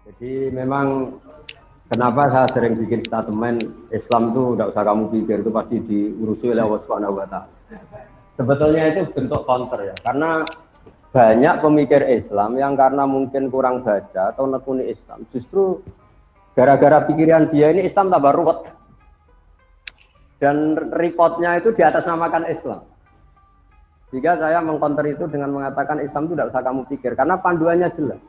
Jadi memang kenapa saya sering bikin statement Islam itu tidak usah kamu pikir, itu pasti diurusi oleh Allah Subhanahu wa Ta'ala. Sebetulnya itu bentuk counter ya, karena banyak pemikir Islam yang karena mungkin kurang baca atau nekuni Islam, justru gara-gara pikiran dia ini Islam tambah ruwet dan reportnya itu di atas namakan Islam. Jika saya mengcounter itu dengan mengatakan Islam itu tidak usah kamu pikir, karena panduannya jelas.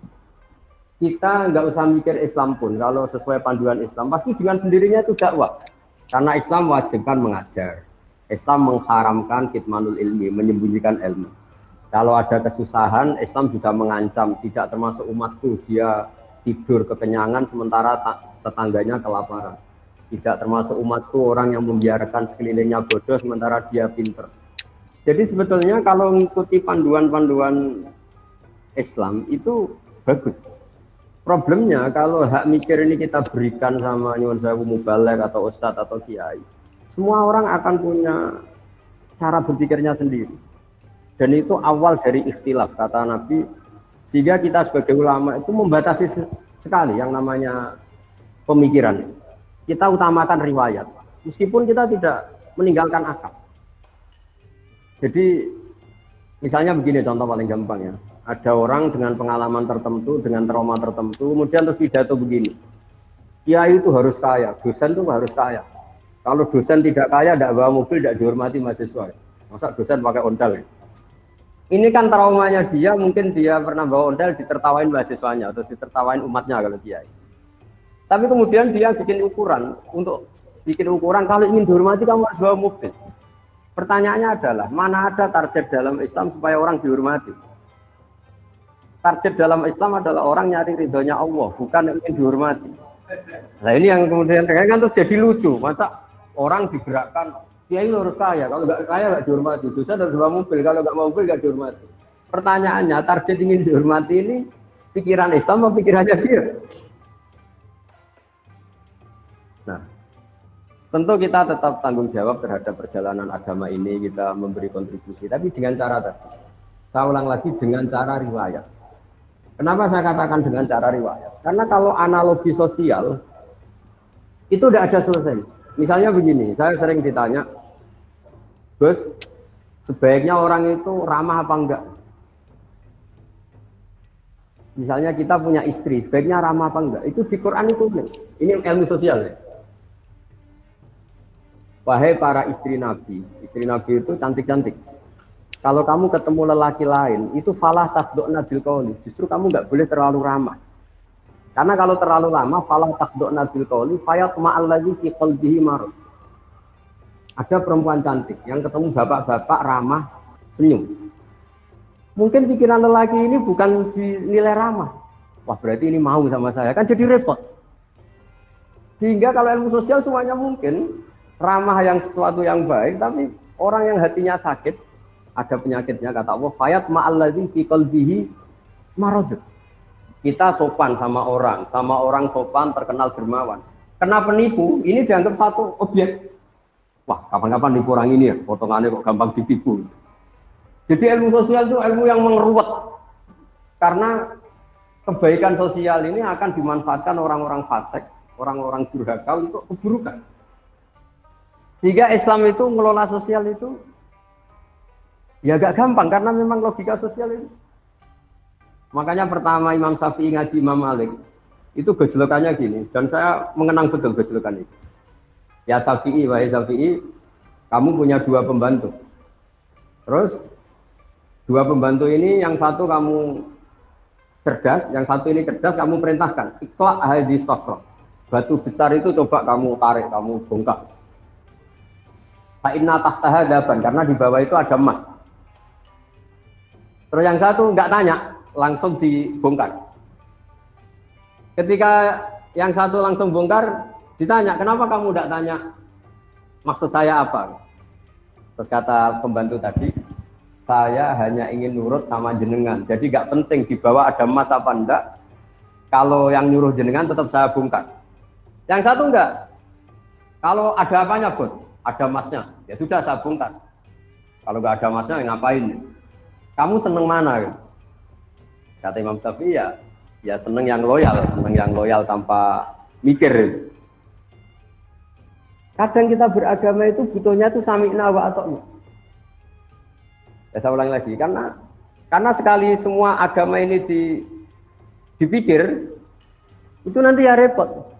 Kita nggak usah mikir Islam pun, kalau sesuai panduan Islam, pasti dengan sendirinya itu dakwah. Karena Islam wajibkan mengajar. Islam mengharamkan kitmanul ilmi, menyembunyikan ilmu. Kalau ada kesusahan, Islam juga mengancam, tidak termasuk umatku, dia tidur kekenyangan sementara tetangganya kelaparan. Tidak termasuk umatku orang yang membiarkan sekelilingnya bodoh sementara dia pinter. Jadi sebetulnya kalau mengikuti panduan-panduan Islam itu bagus. Problemnya kalau hak mikir ini kita berikan sama nyuwun sewu mubalek atau ustadz atau kiai, semua orang akan punya cara berpikirnya sendiri. Dan itu awal dari ikhtilaf kata Nabi, sehingga kita sebagai ulama itu membatasi sekali yang namanya pemikiran. Kita utamakan riwayat, meskipun kita tidak meninggalkan akal. Jadi misalnya begini contoh paling gampang ya. Ada orang dengan pengalaman tertentu, dengan trauma tertentu, kemudian terus pidato begini. Kiai itu harus kaya, dosen itu harus kaya. Kalau dosen tidak kaya, tidak bawa mobil, tidak dihormati mahasiswa. Masa dosen pakai ondel ya? Ini kan traumanya dia, mungkin dia pernah bawa ondel, ditertawain mahasiswanya, atau ditertawain umatnya kalau kiai. Tapi kemudian dia bikin ukuran, untuk bikin ukuran, kalau ingin dihormati kamu harus bawa mobil. Pertanyaannya adalah, mana ada target dalam Islam supaya orang dihormati? Target dalam Islam adalah orang nyari ridhonya Allah, bukan ingin dihormati. Nah ini yang kemudian kan tuh jadi lucu, masa orang digerakkan, dia ini harus kaya, kalau nggak kaya nggak dihormati, dosa harus bawa mobil, kalau nggak mau mobil nggak dihormati. Pertanyaannya, target ingin dihormati ini pikiran Islam atau pikirannya dia? Nah, tentu kita tetap tanggung jawab terhadap perjalanan agama ini, kita memberi kontribusi, tapi dengan cara tadi. Saya ulang lagi, dengan cara riwayat. Kenapa saya katakan dengan cara riwayat? Karena kalau analogi sosial itu tidak ada selesai. Misalnya begini, saya sering ditanya, Gus, sebaiknya orang itu ramah apa enggak? Misalnya kita punya istri, sebaiknya ramah apa enggak? Itu di Quran itu, ini ilmu sosial ya. Wahai para istri Nabi itu cantik-cantik. Kalau kamu ketemu lelaki lain, itu falah takdokna bil qauli. Justru kamu nggak boleh terlalu ramah. Karena kalau terlalu lama, falah takdokna bil qauli, fayat ma'alladzi fi qalbihi marad. Ada perempuan cantik yang ketemu bapak-bapak ramah, senyum. Mungkin pikiran lelaki ini bukan dinilai ramah. Wah, berarti ini mau sama saya, kan jadi repot. Sehingga kalau ilmu sosial semuanya mungkin ramah yang sesuatu yang baik, tapi orang yang hatinya sakit, ada penyakitnya, kata Allah, fayat ma'alladzi fi qalbihi marad. Kita sopan sama orang sopan terkenal dermawan. Kena penipu, ini dianggap satu objek. Wah, kapan-kapan nipu orang ini ya, potongannya kok gampang ditipu. Jadi ilmu sosial itu ilmu yang mengeruwet. Karena kebaikan sosial ini akan dimanfaatkan orang-orang fasik, orang-orang durhaka untuk keburukan. Sehingga Islam itu mengelola sosial itu ya agak gampang karena memang logika sosial itu. Makanya pertama Imam Syafi'i ngaji Imam Malik itu gejolokannya gini, dan saya mengenang betul gejolokan itu. Ya Syafi'i, wahai Syafi'i, kamu punya dua pembantu. Terus dua pembantu ini yang satu kamu cerdas, yang satu ini cerdas, kamu perintahkan ikhla hadis safra. Batu besar itu coba kamu tarik, kamu bongkar. Fa inna tahtaha daban, karena di bawah itu ada emas. Terus yang satu nggak tanya, langsung dibongkar. Ketika yang satu langsung bongkar, ditanya, kenapa kamu nggak tanya maksud saya apa? Terus kata pembantu tadi, saya hanya ingin nurut sama jenengan. Jadi nggak penting di bawah ada emas apa enggak. Kalau yang nyuruh jenengan tetap saya bongkar. Yang satu enggak. Kalau ada apanya bos? Ada emasnya. Ya sudah saya bongkar. Kalau nggak ada emasnya ngapain? Kamu seneng mana? Kata Imam Syafi'i, ya Ya seneng yang loyal tanpa mikir. Kadang kita beragama itu butuhnya tuh sami'na wa ata'na. Ya, saya ulang lagi, karena sekali semua agama ini dipikir, itu nanti ya repot.